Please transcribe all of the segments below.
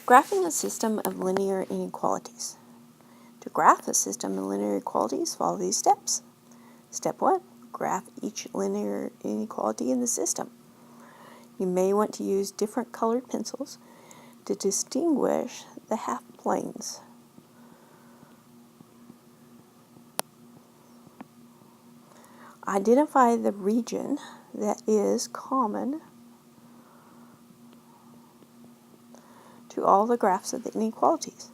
Graphing a system of linear inequalities. To graph a system of linear inequalities, follow these steps. Step 1. Graph each linear inequality in the system. You may want to use different colored pencils to distinguish the half planes. Identify the region that is common to all the graphs of the inequalities.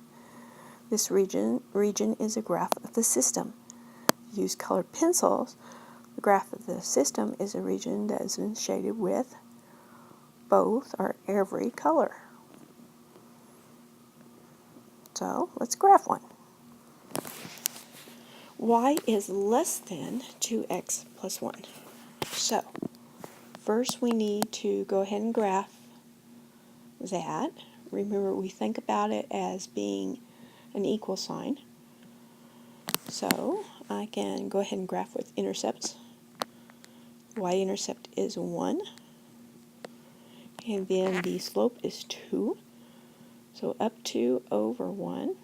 This region is a graph of the system. Use colored pencils. The graph of the system is a region that has been shaded with both or every color. So let's graph one. Y is less than 2x plus 1. So first we need to go ahead and graph that. Remember, we think about it as being an equal sign. So I can go ahead and graph with intercepts. Y-intercept is 1. And then the slope is 2. So up 2 over 1.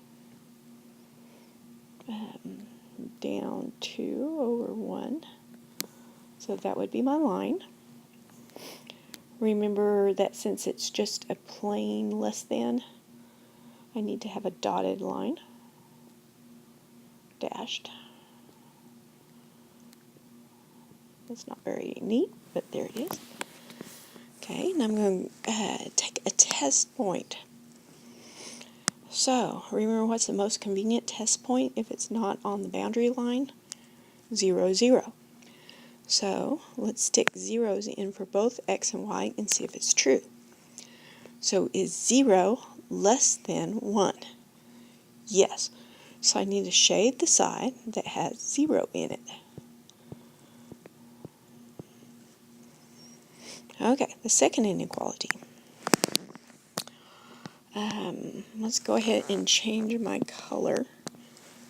Down 2 over 1. So that would be my line. Remember that since it's just a plain less than, I need to have a dotted line. Dashed. That's not very neat, but there it is. Okay, and I'm going to take a test point. So, remember what's the most convenient test point if it's not on the boundary line? 0, 0. So, let's stick zeros in for both x and y and see if it's true. So, is 0 less than 1? Yes. So, I need to shade the side that has 0 in it. Okay, the second inequality. Let's go ahead and change my color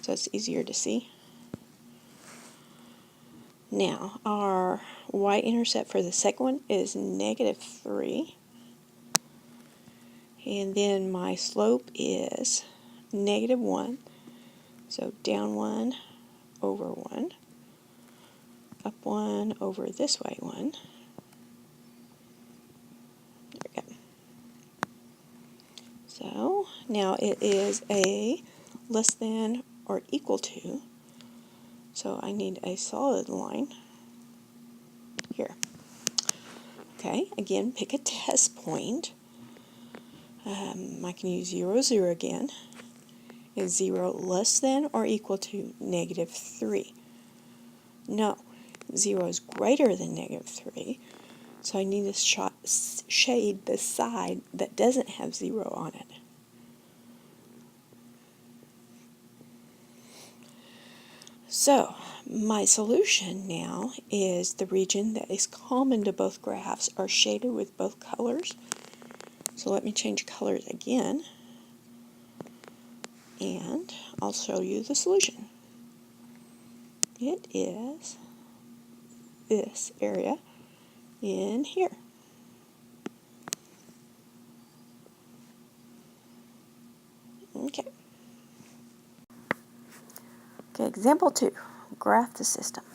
so it's easier to see. Now, our y-intercept for the second one is -3. And then my slope is -1. So down 1 over 1. Up 1 over this way 1. There we go. So now it is a less than or equal to. So I need a solid line here. Okay, again, pick a test point. I can use 0, 0 again. Is 0 less than or equal to -3? No, 0 is greater than -3. So I need to shade the side that doesn't have 0 on it. So my solution now is the region that is common to both graphs are shaded with both colors. So let me change colors again, and I'll show you the solution. It is this area in here. Okay. Okay, example 2. Graph the system.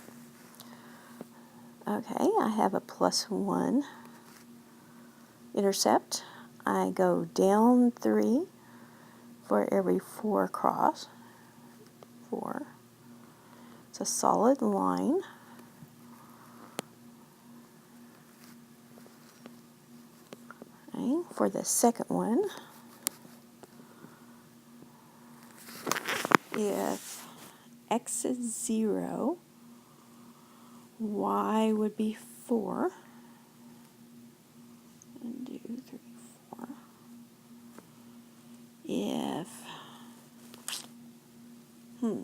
Okay, I have a +1 intercept. I go down 3 for every 4 across. 4. It's a solid line. Okay, for the second one, if x is 0, y would be 4. 1, 2, 3, 4.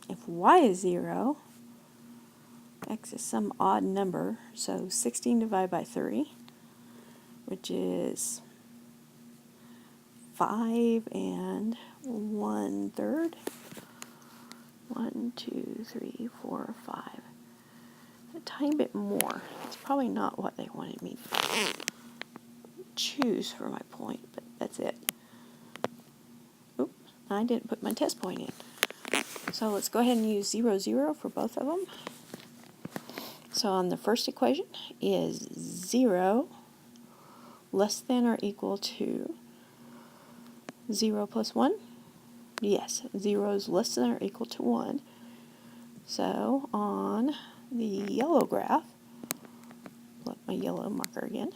If y is 0, x is some odd number, so 16 divided by 3, which is 5 1/3. 1, 2, 3, 4, 5. A tiny bit more. It's probably not what they wanted me to choose for my point, but that's it. I didn't put my test point in. So let's go ahead and use 0, 0 for both of them. So on the first equation is 0 less than or equal to 0 plus 1. Yes, 0 is less than or equal to 1. So on the yellow graph, look, my yellow marker again,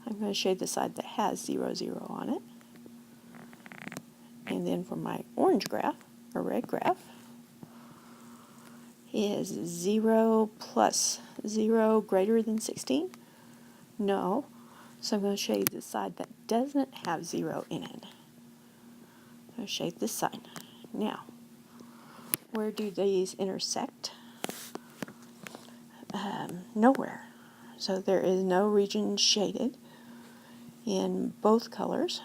I'm going to shade the side that has 0, 0 on it. And then for my orange graph, or red graph, is 0 plus 0 greater than 16? No. So I'm going to shade the side that doesn't have 0 in it. I'm going to shade this side. Now, where do these intersect? Nowhere. So there is no region shaded in both colors.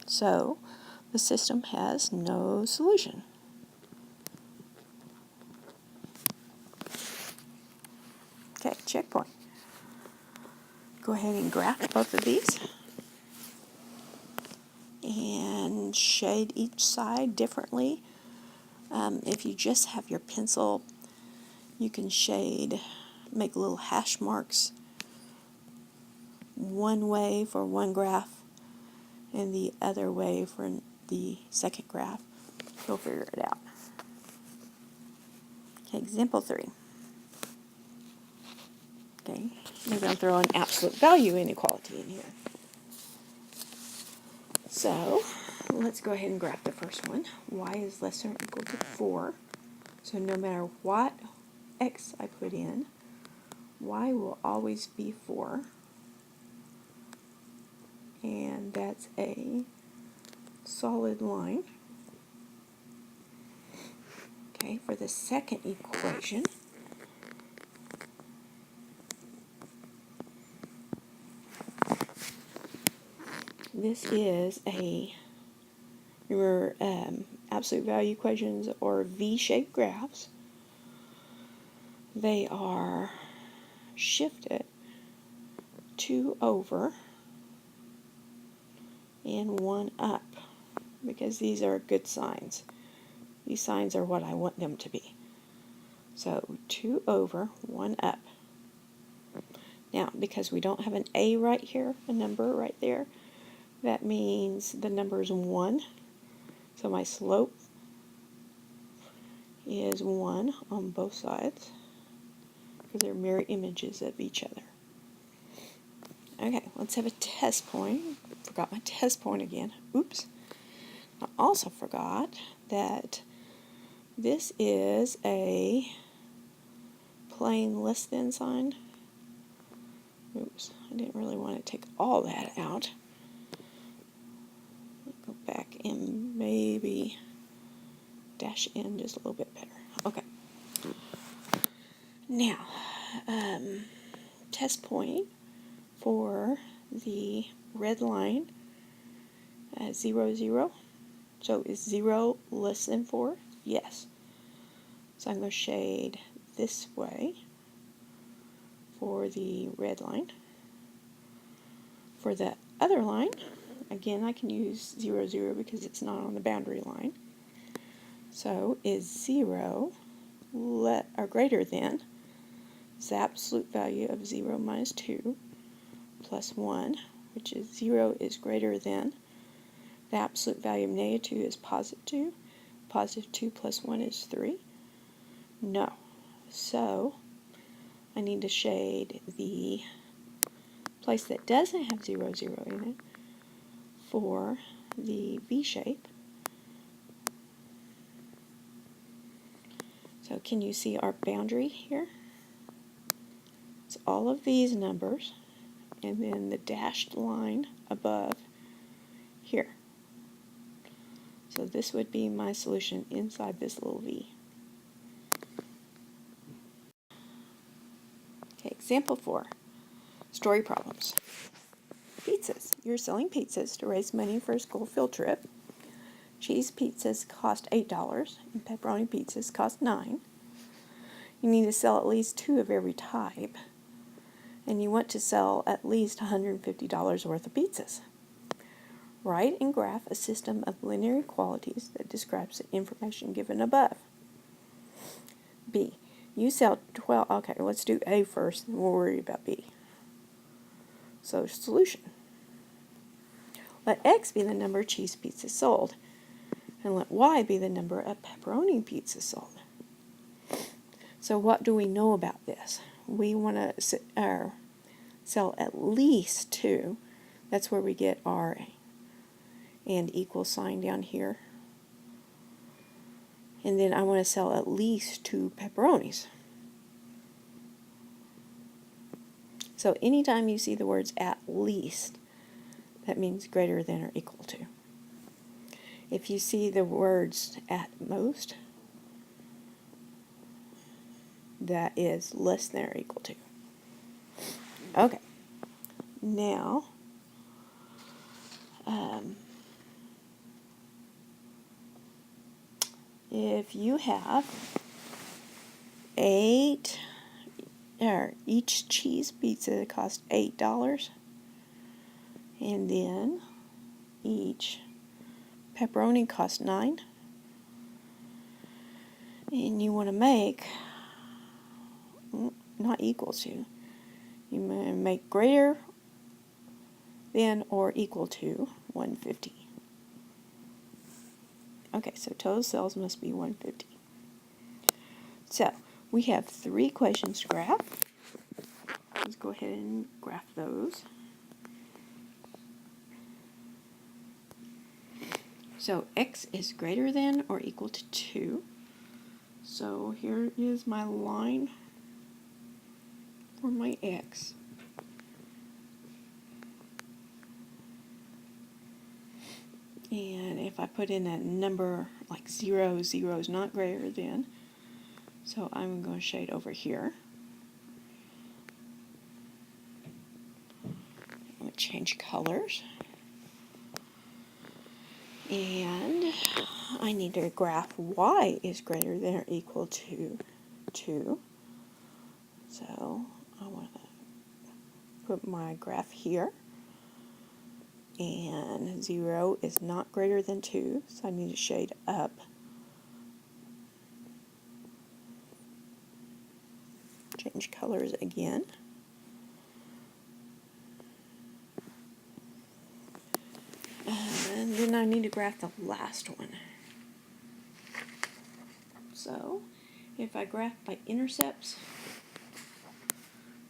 So the system has no solution. Okay, checkpoint. Go ahead and graph both of these and shade each side differently. If you just have your pencil, you can shade, make little hash marks one way for one graph and the other way for the second graph. You'll figure it out. Okay, example 3. Okay, maybe I'll throw an absolute value inequality in here. So let's go ahead and graph the first one. Y is less than or equal to 4. So no matter what x I put in, y will always be 4. And that's a solid line. Okay, for the second equation, this is your absolute value equations or V-shaped graphs. They are shifted 2 over and 1 up because these are good signs. These signs are what I want them to be. So 2 over, 1 up. Now, because we don't have an A right here, a number right there, that means the number is 1. So my slope is 1 on both sides because they're mirror images of each other. Okay, let's have a test point. Forgot my test point again. Oops. I also forgot that this is a plain less than sign. Oops, I didn't really want to take all that out. Go back and maybe dash in just a little bit better. Okay. Now, test point for the red line, 0, 0. So is 0 less than 4? Yes. So I'm going to shade this way for the red line. For the other line, again, I can use 0, 0 because it's not on the boundary line. So is 0 or greater than the absolute value of 0 minus 2 plus 1, which is 0 is greater than the absolute value of negative 2 is positive 2. Positive 2 plus 1 is 3. No. So I need to shade the place that doesn't have 0, 0 in it for the V shape. So can you see our boundary here? It's all of these numbers and then the dashed line above here. So this would be my solution inside this little V. Okay, example 4, story problems. Pizzas. You're selling pizzas to raise money for a school field trip. Cheese pizzas cost $8 and pepperoni pizzas cost $9. You need to sell at least 2 of every type. and you want to sell at least $150 worth of pizzas. Write and graph a system of linear equalities that describes the information given above. B. You sell 12, okay, let's do A first, and we'll worry about B. So, solution. Let X be the number of cheese pizzas sold, and let Y be the number of pepperoni pizzas sold. So what do we know about this? We want to sell at least 2. That's where we get our and equal sign down here. And then I want to sell at least 2 pepperonis. So anytime you see the words at least, that means greater than or equal to. If you see the words at most, that is less than or equal to. Okay. Now, if you have 8, or each cheese pizza costs $8, and then each pepperoni costs $9, and you want to make, not equal to, you make greater than or equal to 150. Okay, so total sales must be 150. So, we have 3 equations to graph. Let's go ahead and graph those. So, X is greater than or equal to 2. So, here is my line for my X. And if I put in a number like 0, 0 is not greater than, so I'm going to shade over here. I'm going to change colors. And I need to graph Y is greater than or equal to 2. So I want to put my graph here. And 0 is not greater than 2, so I need to shade up. Change colors again. And then I need to graph the last one. So, if I graph by intercepts,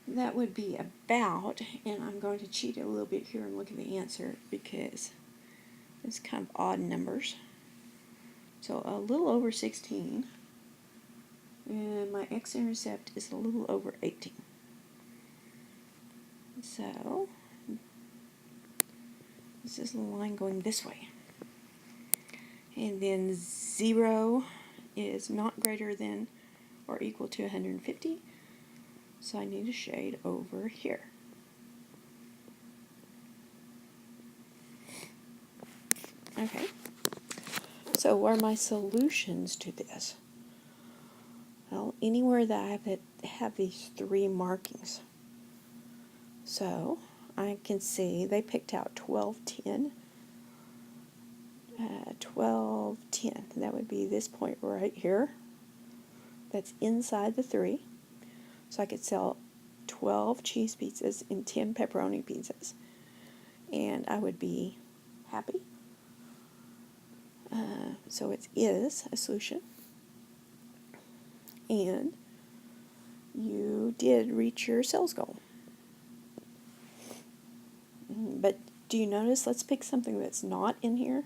that would be about, and I'm going to cheat a little bit here and look at the answer because it's kind of odd numbers. So a little over 16, and my x-intercept is a little over 18. So this is the line going this way. And then 0 is not greater than or equal to 150. So I need to shade over here. Okay. So what are my solutions to this? Well, anywhere that I have these 3 markings. So I can see they picked out 12, 10. 12, 10. That would be this point right here. That's inside the 3. So I could sell 12 cheese pizzas and 10 pepperoni pizzas. And I would be happy. So it is a solution. And you did reach your sales goal. But do you notice, let's pick something that's not in here.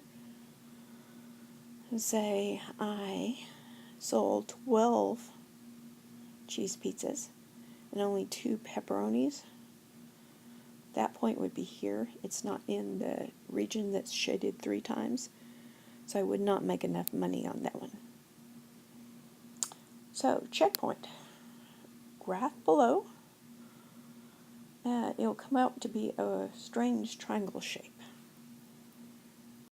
Say I sold 12 cheese pizzas and only 2 pepperonis. That point would be here. It's not in the region that's shaded 3 times. So I would not make enough money on that one. So, checkpoint. Graph below. It'll come out to be a strange triangle shape.